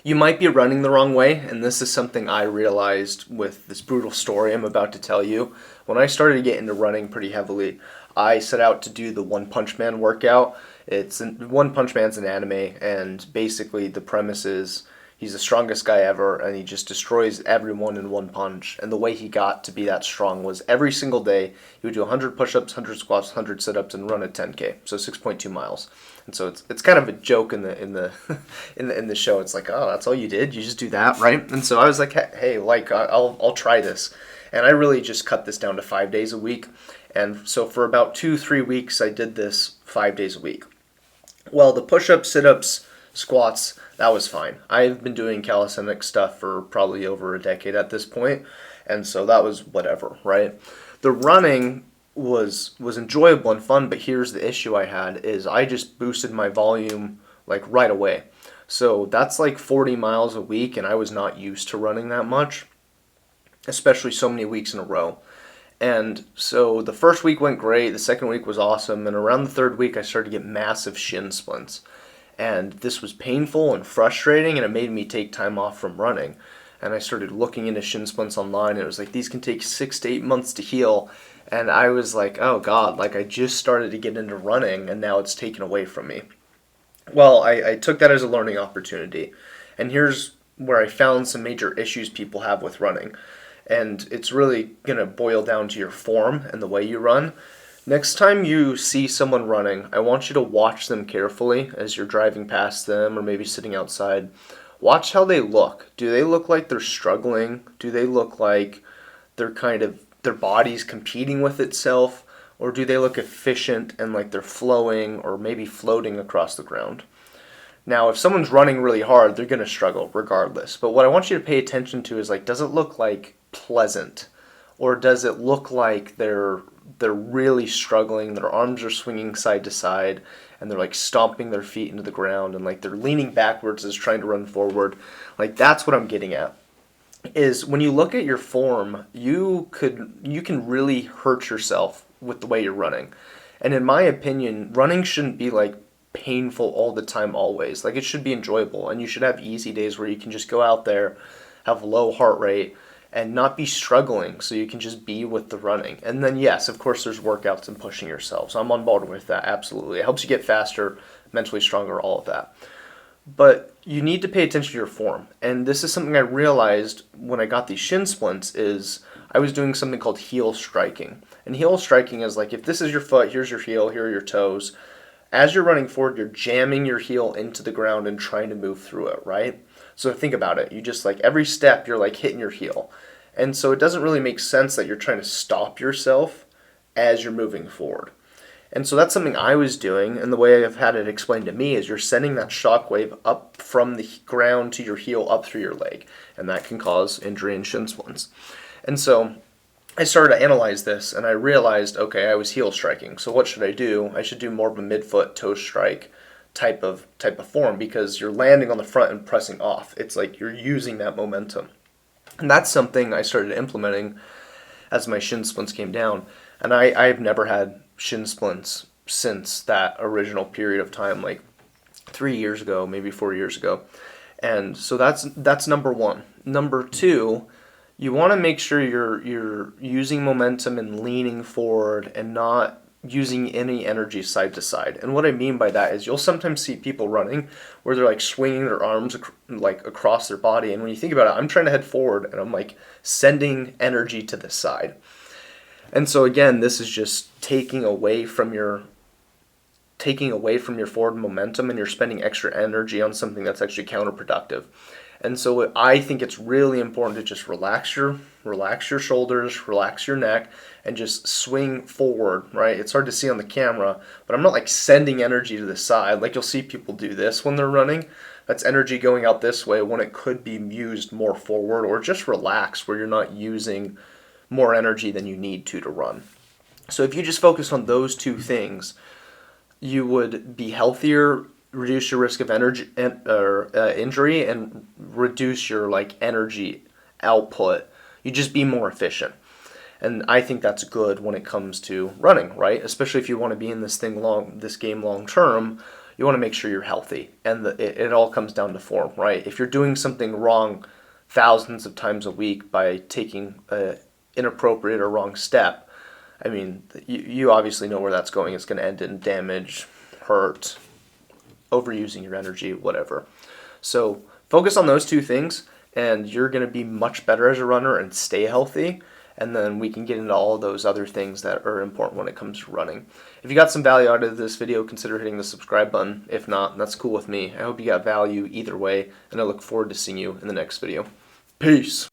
You might be running the wrong way, and this is something I realized with this brutal story I'm about to tell you. When I started to get into running pretty heavily, I set out to do the One Punch Man workout. One Punch Man's an anime, and basically the premise is he's the strongest guy ever, and he just destroys everyone in one punch. And the way he got to be that strong was every single day he would do 100 push-ups, 100 squats, 100 sit-ups, and run a 10K, so 6.2 miles. And so it's kind of a joke in the in the show. It's like, oh, that's all you did? You just do that, right? And so I was like, hey, like I'll try this, and I really just cut this down to 5 days a week. And so for about 2-3 weeks, I did this 5 days a week. Well, the push-ups, sit-ups, squats, that was fine. I've been doing calisthenics stuff for probably over a decade at this point, and so that was whatever, right? The running was enjoyable and fun, but here's the issue I had is I just boosted my volume like right away. So that's like 40 miles a week, and I was not used to running that much, especially so many weeks in a row. And so the first week went great, the second week was awesome, and around the third week I started to get massive shin splints. And this was painful and frustrating, and it made me take time off from running. And I started looking into shin splints online, and it was like these can take 6 to 8 months to heal. And I was like, oh God, like I just started to get into running, and now it's taken away from me. Well, I took that as a learning opportunity. And here's where I found some major issues people have with running. And it's really going to boil down to your form and the way you run. Next time you see someone running, I want you to watch them carefully as you're driving past them or maybe sitting outside. Watch how they look. Do they look like they're struggling? Do they look like they're kind of their body's competing with itself? Or do they look efficient and like they're flowing or maybe floating across the ground? Now, if someone's running really hard, they're going to struggle regardless. But what I want you to pay attention to is like, does it look like pleasant? Or does it look like they're really struggling, their arms are swinging side to side, and they're like stomping their feet into the ground, and like they're leaning backwards as trying to run forward? Like that's what I'm getting at. Is when you look at your form, you can really hurt yourself with the way you're running. And in my opinion, running shouldn't be like painful all the time always. Like it should be enjoyable, and you should have easy days where you can just go out there, have low heart rate, and not be struggling, so you can just be with the running. And then yes, of course there's workouts and pushing yourself. So I'm on board with that, absolutely. It helps you get faster, mentally stronger, all of that. But you need to pay attention to your form. And this is something I realized when I got these shin splints is I was doing something called heel striking. And heel striking is like if this is your foot, here's your heel, here are your toes. As you're running forward, you're jamming your heel into the ground and trying to move through it, right? So think about it. You just like every step you're like hitting your heel. And so it doesn't really make sense that you're trying to stop yourself as you're moving forward. And so that's something I was doing, and the way I've had it explained to me is you're sending that shock wave up from the ground to your heel up through your leg, and that can cause injury and shin splints. And so I started to analyze this, and I realized, okay, I was heel striking. So what should I do? I should do more of a midfoot toe strike type of form because you're landing on the front and pressing off. It's like you're using that momentum. And that's something I started implementing as my shin splints came down. And I've never had shin splints since that original period of time, like 3 years ago, maybe 4 years ago. And so that's number one. Number two, you want to make sure you're using momentum and leaning forward and not using any energy side to side. And what I mean by that is you'll sometimes see people running where they're like swinging their arms like across their body. And when you think about it, I'm trying to head forward and I'm like sending energy to the side. And so again, this is just taking away from your forward momentum, and you're spending extra energy on something that's actually counterproductive. And so I think it's really important to just relax your shoulders, relax your neck, and just swing forward, right? It's hard to see on the camera, but I'm not like sending energy to the side. Like you'll see people do this when they're running. That's energy going out this way when it could be used more forward, or just relax where you're not using more energy than you need to run. So if you just focus on those two things, you would be healthier, reduce your risk of injury, and reduce your like energy output. You just be more efficient. And I think that's good when it comes to running, right? Especially if you want to be in this game long term, you want to make sure you're healthy. And it all comes down to form, right? If you're doing something wrong thousands of times a week by taking an inappropriate or wrong step, I mean, you obviously know where that's going. It's going to end in damage, hurt, overusing your energy, whatever. So focus on those two things, and you're going to be much better as a runner and stay healthy. And then we can get into all those other things that are important when it comes to running. If you got some value out of this video, consider hitting the subscribe button. If not, that's cool with me. I hope you got value either way, and I look forward to seeing you in the next video. Peace.